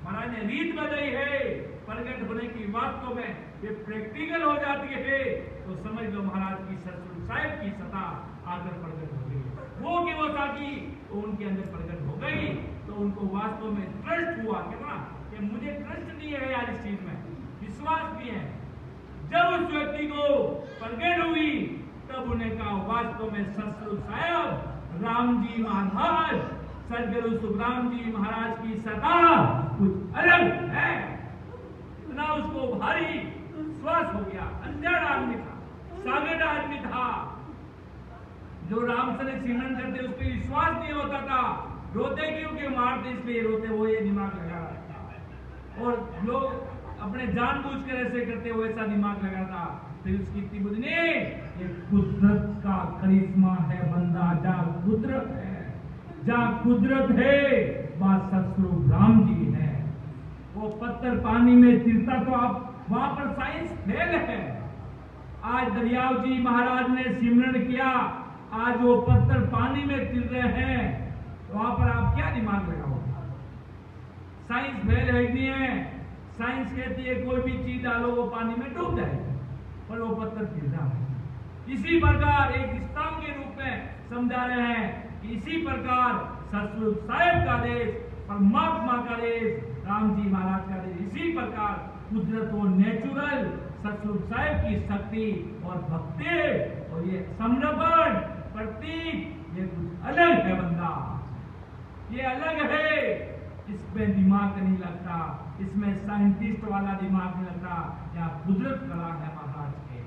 महाराज ने रीत बदली है प्रकट होने की। वास्तव में ये प्रैक्टिकल हो जाती है तो समझ लो महाराज की ससुर साहब की सदा आकर प्रकट हो गई। वो की वो साथी तो उनके अंदर प्रकट हो गई, तो उनको वास्तव में ट्रस्ट हुआ कितना कि मुझे ट्रस्ट नहीं है यार, इस चीज में विश्वास भी है। जब उस व्यक्ति को प्रकट हुई तब उन्हें कहा वास्तव में ससुर साहब राम जी महाराज सदगुरु सुखराम जी महाराज की सदा कुछ अलग है। इतना उसको भारी विश्वास हो गया। अनजान आदमी था, सागेड आदमी था, जो राम से सिमरन करते उस पर विश्वास नहीं होता था। रोते क्योंकि मारते इसलिए रोते, वो ये दिमाग लगा रखता है। और लोग अपने जानबूझकर ऐसे करते हुए ऐसा दिमाग लगाता, फिर उसकी इतनी बुद्धि नहीं, ये कुदरत का करिश्मा है बंदा, जहाँ कुदरत है, जहाँ कुदरत है वहां सतस्वरूप राम जी है। वो पत्थर पानी में तिरता तो आप वहां पर साइंस फेल है। आज दरियाव जी महाराज ने सिमरन किया, आज वो पत्थर पानी में तिर रहे हैं, तो वहां पर आप क्या दिमाग लगाओगे? साइंस फेल है नहीं है। साइंस कहती है कोई भी चीज डालो वो पानी में डूब जाएगी, पर वो पत्थर तिर रहा है। इसी प्रकार एक स्तंभ के रूप में समझा रहे हैं कि इसी प्रकार सतस्वरूप साहेब का देश, परमात्मा का देश, राम जी महाराज का देश, इसी प्रकार कुदरत और नेचुरल सतस्वरूप साहेब की शक्ति और भक्ति और ये समर्पण प्रतीक, ये कुछ अलग है बंदा, ये अलग है। इसमें दिमाग नहीं लगता, इसमें साइंटिस्ट वाला दिमाग नहीं लगता, यहाँ कुदरत कला है महाराज के।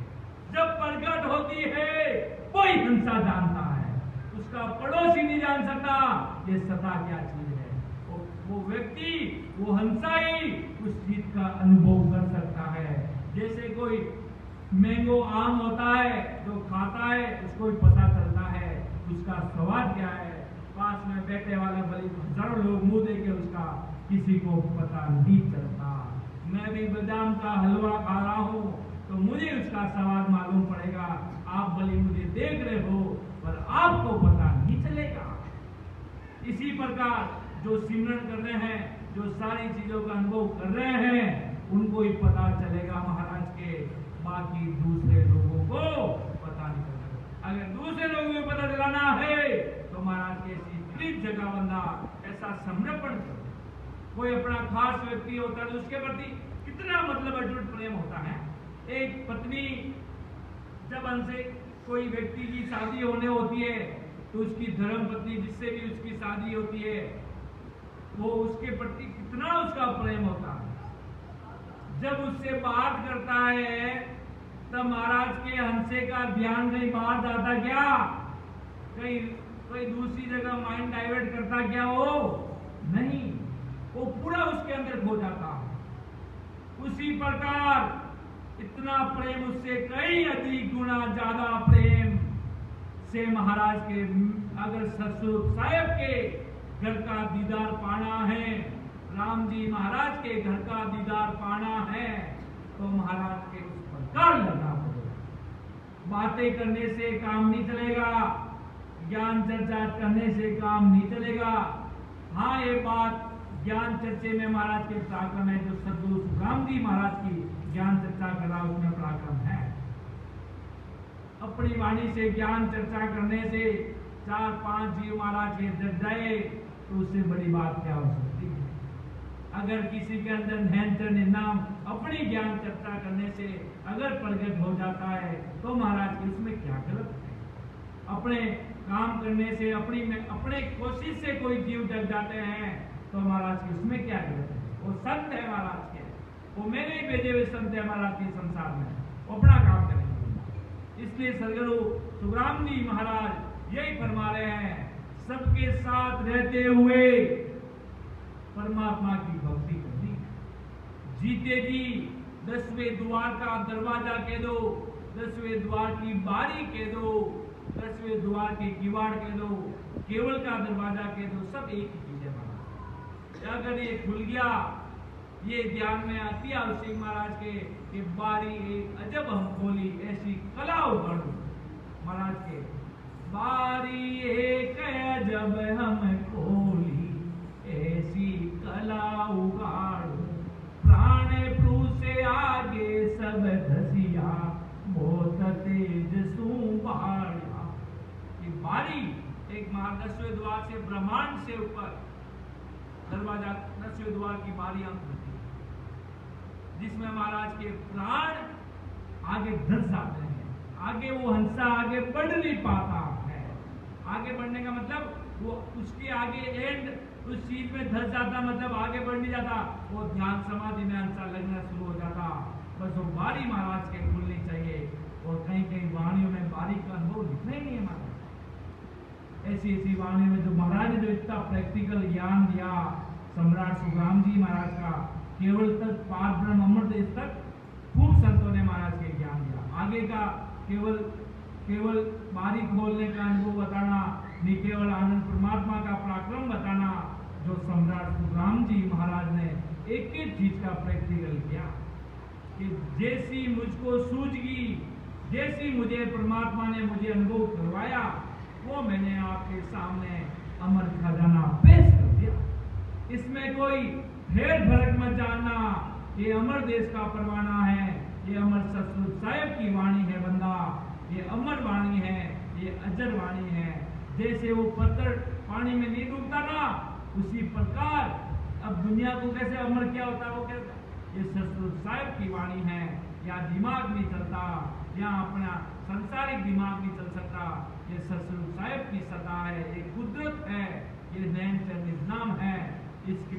जब प्रकट होती है कोई हिंसा जानता है, उसका पड़ोसी नहीं जान सकता ये सदा क्या चीज है। वो व्यक्ति, वो हंसा ही उस चीज का अनुभव कर सकता है। जैसे कोई मैंगो आम होता है, जो खाता है उसको भी पता चलता है उसका स्वाद क्या है। पास में बैठे वाला भले हजारों लोग मुंह देके उसका किसी को पता नहीं चलता। मैं भी बादाम का हलवा खा रहा हूँ तो मुझे उसका स्वाद मालूम पड़ेगा, आप भले मुझे देख रहे हो पर आपको पता नहीं चलेगा। इसी प्रकार जो सिमरन कर रहे हैं, जो सारी चीजों का अनुभव कर रहे हैं, उनको ही पता चलेगा महाराज के, बाकी दूसरे लोगों को पता नहीं चलेगा। अगर दूसरे लोगों को पता चलाना है तो महाराज के ऐसी जगह बंदा ऐसा समर्पण करो। कोई अपना खास व्यक्ति होता है तो उसके प्रति कितना मतलब अटूट प्रेम होता है। एक पत्नी जब हमसे कोई व्यक्ति की शादी होने होती है तो उसकी धर्म पत्नी जिससे भी उसकी शादी होती है वो उसके प्रति कितना उसका प्रेम होता है। जब उससे बात करता है तब महाराज के हंसे का ध्यान कहीं बाहर जाता क्या, कहीं दूसरी जगह माइंड डाइवर्ट करता क्या? वो नहीं, वो पूरा उसके अंदर खो जाता है। उसी प्रकार इतना प्रेम उससे कई अधिक गुना ज्यादा प्रेम से महाराज के, अगर सतस्वरूप साहेब के घर का दीदार पाना है, राम जी महाराज के घर का दीदार पाना है तो महाराज के उस प्रकार लगना पड़ेगा। बातें करने से काम नहीं चलेगा, ज्ञान चर्चा करने से काम नहीं चलेगा। हाँ, ये बात ज्ञान चर्चे में महाराज के पराक्रम है, जो सदगुरु सुखराम जी महाराज की ज्ञान चर्चा कर रहा उसमें पराक्रम है। अपनी वाणी से ज्ञान चर्चा करने से 4-5 जीव महाराज के जग जाए तो उससे बड़ी बात क्या हो सकती है। अगर किसी के अंदर नैनचर नाम अपनी ज्ञान चर्चा करने से अगर प्रकट हो जाता है तो महाराज के उसमें क्या गलत है। अपने काम करने से, अपने कोशिश से कोई जीव जग जाते हैं तो महाराज के उसमें क्या गलत है। वो संत है महाराज के, वो मेरे ही भेजे हुए संत है महाराज के संसार में, वो अपना काम करेंगे। इसलिए सदगुरु सुखराम जी महाराज यही फरमा रहे हैं, सबके साथ रहते हुए परमात्मा की भक्ति करनी। जीते जी 10वें द्वार का दरवाजा कह दो, 10वें द्वार की बारी कह दो, 10वें द्वार के किवाड़ कह दो, केवल का दरवाजा कह दो, सब एक ही चीज है महाराज। अगर ये खुल गया, ये ध्यान में आती है सिंह महाराज के बारी एक अजब हम खोली, ऐसी कला उगाड़ू महाराज के, बारी एक अजब हम खोली ऐसी कला उगाड़ू, प्राण प्रभु से आगे सब धसिया बहुत तेज सुबाड़ा। ये बारी एक 10वें द्वार से ब्रह्मांड से ऊपर दरवाजा, 10वें द्वार की बारियां खुलती है जिसमें महाराज के प्राण आगे धस जाते हैं। आगे वो हंसा आगे बढ़ नहीं पाता है। आगे बढ़ने का मतलब वो उसके आगे एंड उस चीज में धस जाता, मतलब आगे बढ़ नहीं जाता, वो ध्यान समाधि में हंसा लगना शुरू हो जाता। बस वो बारी महाराज के खुलनी चाहिए। और कहीं कहीं वाणियों में बारी का अनुभव लिखना ही नहीं है महाराज। ऐसी ऐसी वाणी में जो महाराज ने जो इतना प्रैक्टिकल ज्ञान दिया सम्राट सुखराम जी महाराज का, केवल तक पार ब्रह्म अमर देश तक खूब संतों ने महाराज के ज्ञान दिया। आगे का केवल बारी खोलने का अनुभव बताना, नहीं केवल आनंद परमात्मा का पराक्रम बताना, जो सम्राट सुखराम जी महाराज ने एक एक चीज का प्रैक्टिकल किया कि जैसी मुझको सूझगी, जैसी मुझे परमात्मा ने मुझे अनुभव करवाया, वो मैंने आपके सामने अमर खजाना पेश कर दिया। इसमें कोई फेर फर्क मत जानना, ये अमर देश का परवाना है, ये अमर सतगुरु साहिब की वाणी है बंदा, ये अमर वाणी है, ये अजर वाणी है। जैसे वो पत्थर पानी में नहीं डूबता ना, उसी प्रकार अब दुनिया को कैसे अमर क्या होता है, वो कहता ये सतगुरु साहिब की वाणी है। या दिमाग नहीं चलता, या अपना संसारिक दिमाग नहीं चल सकता, ये सतगुरु साहिब की सत्ता है, ये कुदरत है, ये नैन निजाम है, इसकी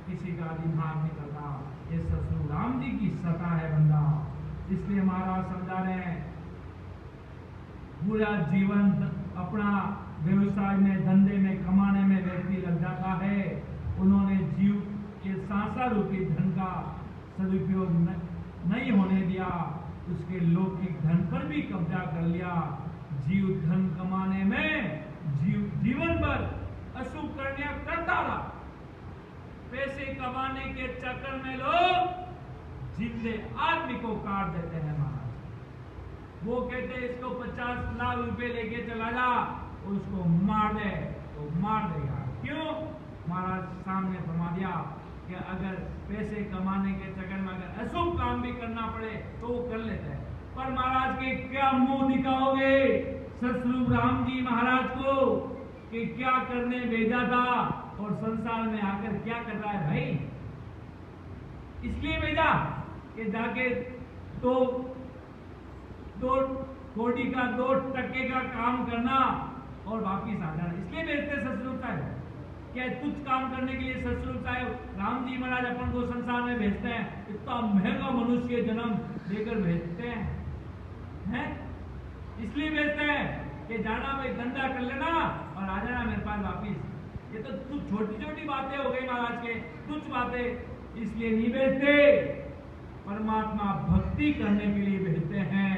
किसी का दिमाग नहीं चलता, ये सतगुरु राम जी की सत्ता है बंदा। इसलिए महाराज समझा रहे हैं, पूरा जीवन अपना व्यवसाय में, धंधे में, कमाने में व्यक्ति लग जाता है, उन्होंने जीव के सांसा रूपी धन का सदुपयोग नहीं होने दिया, उसके लौकिक धन पर भी कब्जा कर लिया। जीव धन कमाने में जीवन भर अशुभ कर्म करता रहा। पैसे कमाने के चक्कर में लोग जिंदे आदमी को काट देते हैं महाराज। वो कहते हैं इसको 50 लाख रुपए लेके चला जा, उसको मार दे तो मार देगा। क्यों? महाराज सामने फरमा दिया कि अगर पैसे कमाने के चक्कर में अगर अशुभ काम भी करना पड़े तो वो कर लेते हैं। पर महाराज के क्या मुंह दिखाओगे सतगुरु राम जी महाराज को कि क्या करने भेजा था और संसार में आकर क्या कर रहा है भाई? इसलिए भेजा कि जाके दो कोड़ी का 2% का काम करना और वापिस आ जाना, इसलिए भेजते सतगुरु साहब। क्या तुच्छ काम करने के लिए सतगुरु साहब राम जी महाराज अपन को संसार में भेजते हैं? इतना महंगा मनुष्य जन्म देकर भेजते हैं? इसलिए भेजते हैं कि जाना भाई धंधा कर लेना और आ जाना मेरे पास वापिस। ये तो छोटी छोटी बातें हो गई महाराज के, तुच्छ बातें, इसलिए नहीं भेजते। परमात्मा भक्ति करने के लिए भेजते हैं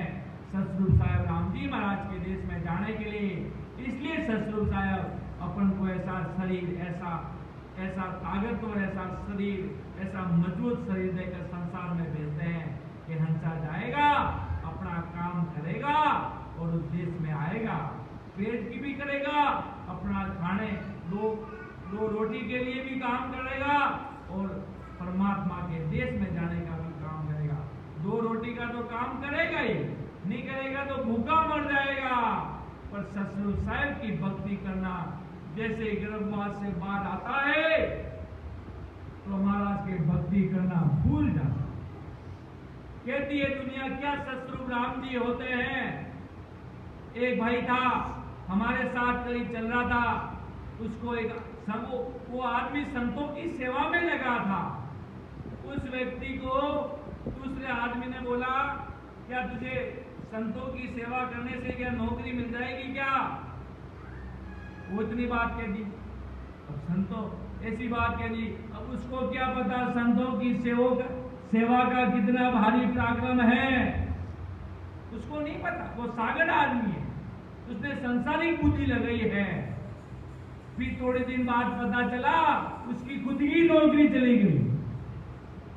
सतगुरु साहब राम जी महाराज के देश में जाने के लिए। इसलिए सतगुरु साहब अपन को ऐसा शरीर, ऐसा ताकतवर, ऐसा शरीर, ऐसा मजबूत शरीर देकर संसार में भेजते हैं कि हंसा जाएगा, अपना काम करेगा और उस देश में आएगा, पेट की भी करेगा, अपना खाने दो रोटी के लिए भी काम करेगा और परमात्मा के देश में जाने का भी काम करेगा। 2 रोटी का तो काम करेगा ही, नहीं करेगा तो भूखा मर जाएगा। पर सतगुरु साहिब की भक्ति करना, जैसे गर्भवास से बाहर आता है तो महाराज के भक्ति करना भूल जाता। कहती है दुनिया क्या सतगुरु राम जी होते हैं। एक भाई था हमारे साथ करीब चल रहा था, उसको वो आदमी संतों की सेवा में लगा था। उस व्यक्ति को दूसरे आदमी ने बोला क्या तुझे संतों की सेवा करने से क्या नौकरी मिल जाएगी क्या? वो इतनी बात कह दी। अब संतों ऐसी बात कह दी, अब उसको क्या पता संतों की सेवा का कितना भारी पराक्रम है, उसको नहीं पता। वो सागर आदमी है, उसने संसारिक बुद्धि लगाई है। फिर थोड़े दिन बाद पता चला उसकी खुद की नौकरी चली गई।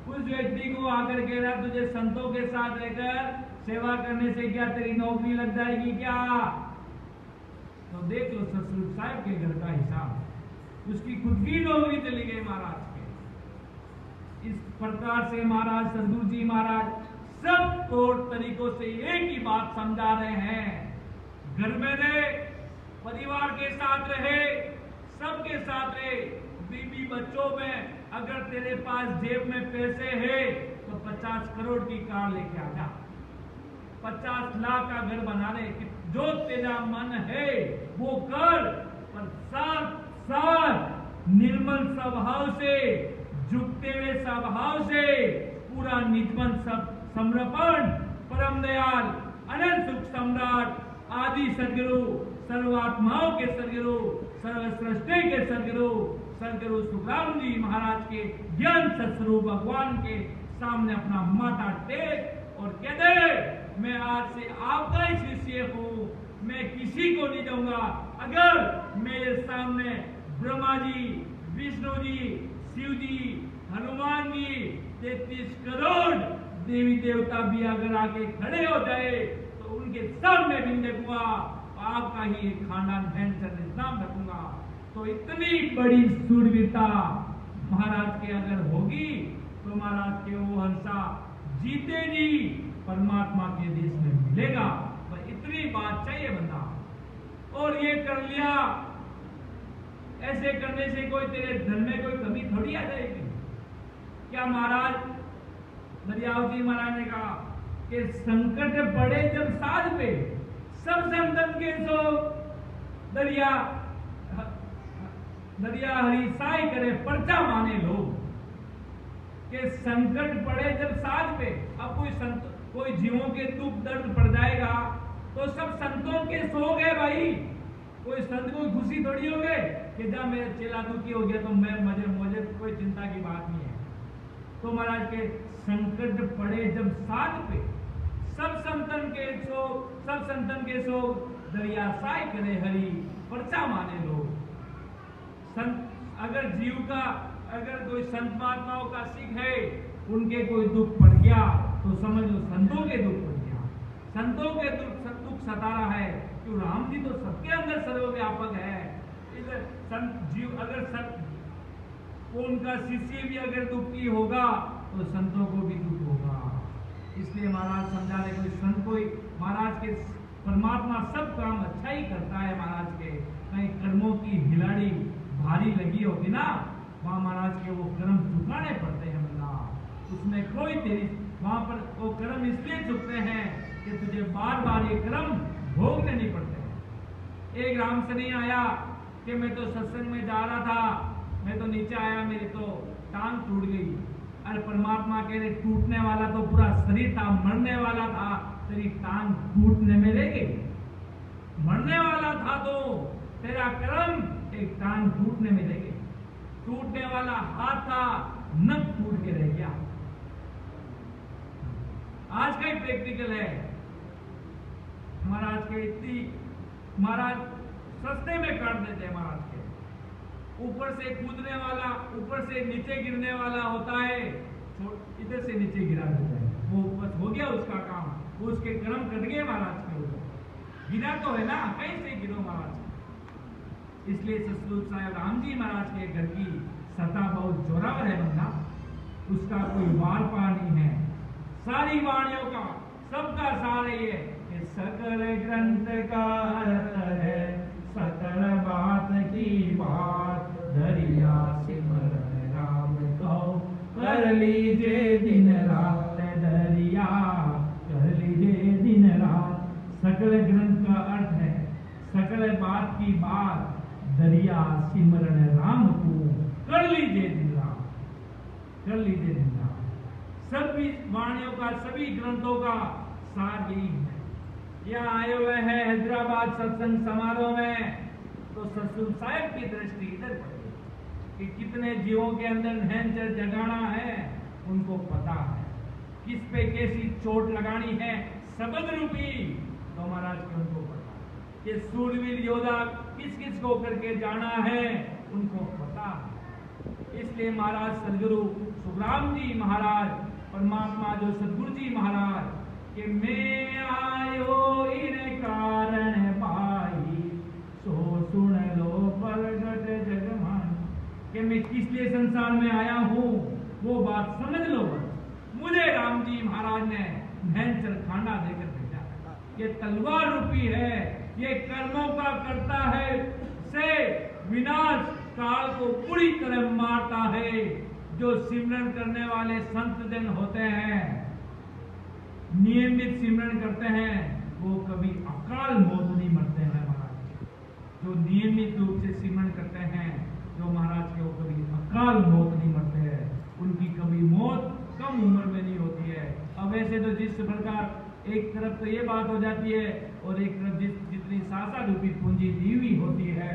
उस व्यक्ति को आकर कह रहा तुझे संतों के साथ रहकर सेवा करने से क्या तेरी नौकरी लग जाएगी क्या? तो देख लो सतगुरु साहब के घर का हिसाब, उसकी खुद की नौकरी चली गई महाराज के। इस प्रकार से महाराज सतगुरु जी महाराज सब तौर तरीकों से एक ही बात समझा रहे हैं। घर में रहे, परिवार के साथ रहे, सबके साथ रहे, बीवी बच्चों में अगर तेरे पास जेब में पैसे है तो 50 करोड़ की कार लेके आ जा, 50 लाख का घर बना ले, जो तेरा मन है वो कर, पर साथ साथ निर्मल स्वभाव से, झुकते हुए स्वभाव से, पूरा निजमन समर्पण, परम दयाल अनंत सुख सम्राट आदि सदगुरु सर्वात्माओं के सदगुरु, सर्वसृष्टि के सदगुरु, सदगुरु सुखराम जी महाराज के ज्ञान सत्स्वरूप भगवान के सामने अपना माथा टेक और कह दे, मैं आज से आपका ही शिष्य हूँ, मैं किसी को नहीं दूंगा। अगर मेरे सामने ब्रह्मा जी, विष्णु जी, शिव जी, हनुमान जी, 33 करोड़ देवी देवता भी अगर आके खड़े हो जाए तो उनके सामने भी देखूंगा, आपका ही एक खानदान भयंकर नाम रखूंगा। तो इतनी बड़ी सूरवीरता महाराज के अगर होगी तो महाराज के वो हंसा जीते जी परमात्मा के देश में मिलेगा। तो इतनी बात चाहिए बंदा। और ये कर लिया, ऐसे करने से कोई तेरे धन में कोई कमी थोड़ी आ जाएगी। क्या महाराज दरियाव जी महाराज ने कहा कि संकट पड़े जब साध पे, सब संतन के सो दरिया हरी साई करे पर्चा माने लोग। कि संकट पड़े जब साध पे, अब कोई जीवों के दुख दर्द पड़ जाएगा तो सब संतों के सो गए भाई। कोई संत को खुशी थोड़ी हो गए कि जब मेरा चेला दुखी हो गया तो मुझे कोई चिंता की बात नहीं है। तो महाराज के संकट पड़े जब साध पे, सब संतन के सो दरिया साई करे हरी पर्चा माने लोग। अगर जीव का, अगर कोई संत महात्माओं का सिख है, उनके कोई दुख पड़ गया तो समझ लो संतों के दुख पड़ गया। संतों के दुख सता रहा है, क्यों राम जी तो सबके अंदर सर्वव्यापक है। इधर संत जीव अगर उनका शिष्य भी अगर दुखी होगा तो संतों को भी दुख होगा। इसलिए महाराज समझा रहे, कोई संत कोई महाराज के परमात्मा सब काम अच्छा ही करता है। महाराज के कहीं कर्मों की हिलाड़ी भारी लगी होगी ना, वहां महाराज के वो कर्म चुकाने पड़ते हैं बंदा। उसमें कोई तेरी वहां पर वो कर्म इसलिए चुकते हैं कि तुझे बार बार ये कर्म भोगने नहीं पड़ते हैं। एक राम से नहीं आया कि मैं तो सत्संग में जा रहा था, मैं तो नीचे आया, मेरी तो टांग टूट गई। अरे परमात्मा कह रहे टूटने वाला तो पूरा शरीर था, मरने वाला था, तेरी टांग टूटने में रह गई। मरने वाला था तो तेरा कर्म एक टांग टूटने में रह गई। टूटने वाला हाथ था, नख टूट के रह गया। आज का ही प्रैक्टिकल है। महाराज के इतनी महाराज सस्ते में काट देते हैं। महाराज के ऊपर से कूदने वाला, ऊपर से नीचे गिरने वाला होता है, इधर से नीचे गिरा देता है, वो बस हो गया उसका काम, वो उसके कर्म कट गए महाराज के ऊपर। गिरा तो है ना, कहीं से गिरो महाराज। इसलिए सतरूप साहब राम जी महाराज के घर की सतह बहुत जोरावर है बंदा, उसका कोई वार पार नहीं है। सारी वाणियों का सबका सार ये कि सकल ग्रंथ का अर्थ है, सकल बात की बात, दरिया सिमरन राम को कर लीजिए दिन रात, दरिया कर लीजिए दिन रात। सकल ग्रंथ का अर्थ है सकल बात की बात, दरिया सिमरन राम को कर लीजिए दिन रात, कर लीजिए दिन रात। सभी वाणियों का, सभी ग्रंथों का सार यही है। यहाँ आए हुए हैं हैदराबाद सत्संग समारोह में, तो ससुर साहब की दृष्टि इधर पड़ेगी कि कितने जीवों के अंदर भयंकर जगाना है, उनको पता है किस पे कैसी चोट लगानी है, शब्द रूपी। तो महाराज के उनको पता है कि सूरवीर योद्धा किस किस को करके जाना है, उनको पता है। इसलिए महाराज सदगुरु सुखराम जी महाराज, परमात्मा जो सदगुरु जी महाराज कि मैं आयो इन कारण पाई, सो सुन लो प्रगट जगमान। कि मैं किस लिए संसार में आया हूँ वो बात समझ लो। मुझे राम जी महाराज ने भयंकर खाना देकर भेजा है। ये तलवार रूपी है, ये कर्मों का करता है से विनाश काल को पूरी तरह मारता है। जो सिमरन करने वाले संत जन होते हैं, नियमित सिमरन करते हैं, वो कभी अकाल मौत नहीं मरते हैं महाराज। जो नियमित रूप से सिमरन करते हैं, जो महाराज के, वो कभी अकाल मौत नहीं मरते हैं, उनकी कभी मौत कम उम्र में नहीं होती है। अब वैसे तो जिस प्रकार एक तरफ तो ये बात हो जाती है और एक तरफ जितनी सासा रूपी पूंजी दी हुई होती है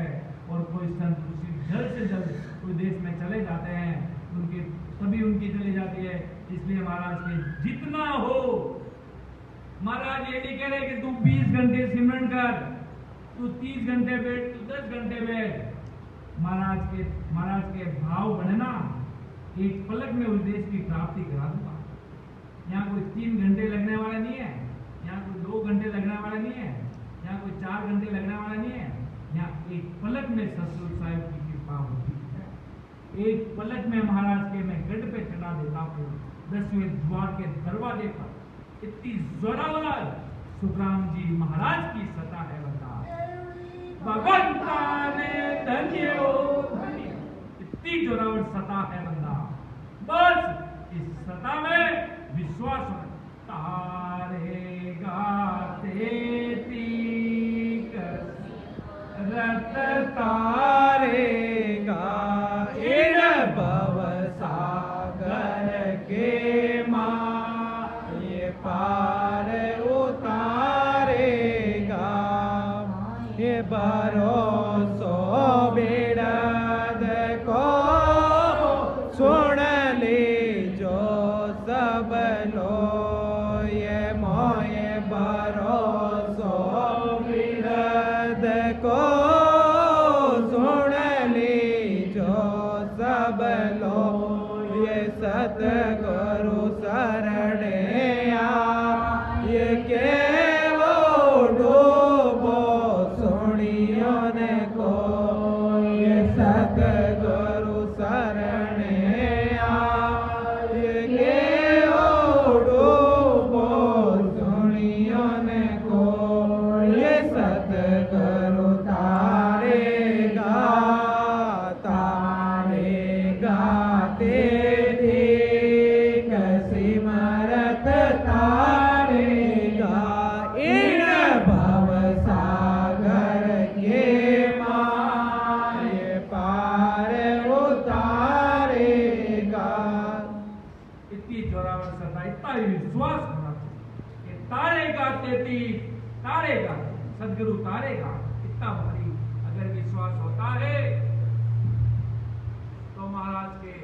और कोई संत उसी जल्द से जल्द कोई देश में चले जाते हैं, उनकी तभी उनकी चली जाती है। इसलिए महाराज के जितना हो, महाराज ये नहीं कह रहे कि तू 20 घंटे सिमरन कर, तू 30 घंटे बैठ, तू 10 घंटे बैठ। महाराज के भाव बनना, एक पलक में उस देश की प्राप्ति करा दूंगा। यहाँ कोई 3 घंटे लगने वाला नहीं है, यहाँ कोई 2 घंटे लगने वाला नहीं है, यहाँ कोई 4 घंटे लगने वाला नहीं है। यहाँ एक पलक में सतगुरु साहिब की कृपा होती है। एक पलक में महाराज के मैं गढ़ पे चढ़ा देता हूँ 10वें द्वार के दरवाजे पर। इतनी जोरावर सुखराम जी महाराज की सता है बता, भगवंता ने धन्य हो धन्य। इतनी जोरावर सता है बंदा, बस इस सता में विश्वास हो। तारे गाते तीक रत तारेगा इन भव सागर के माँ, ये पार उतारेगा, ये भरोसो बिरद को सुन लीजो सब लो, ये मोये भरोसो बिरद को सुन लीजो सब लो, ये सतगुरु शरणे आ, ये केवो डूबो सुनियो ने को, ये सतगुरु शरणे आ, ये केवो डूबो सुनियो ने को, ये सतगुरु तारेगा तारेगा तेरी सिमरत तारेगा इन भव सागर के माए पार उतारेगा। इतनी जोरावर सता, इतना ही विश्वास होना चाहिए कि तारेगा तेती, तारेगा सदगुरु तारेगा। इतना भारी अगर विश्वास होता है तो महाराज के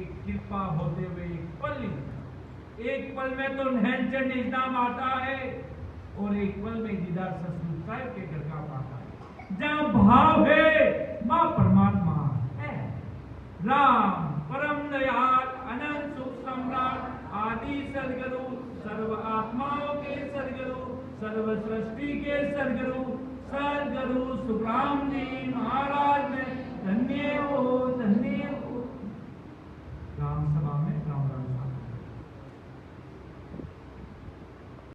एक कृपा होते हुए एक पल में तो नैनचंद निजाम आता है और एक पल में दीदार सतगुरु साहिब के घर का पाता है। जहाँ भाव है माँ परमात्मा है। राम परम दयाल अनंत सुख सम्राट आदि सदगुरु, सर्व आत्माओं के सदगुरु, सर्व सृष्टि के सदगुरु सदगुरु सुखराम जी महाराज ने धन्य हो धन्य हो। राम सभा में राम राम।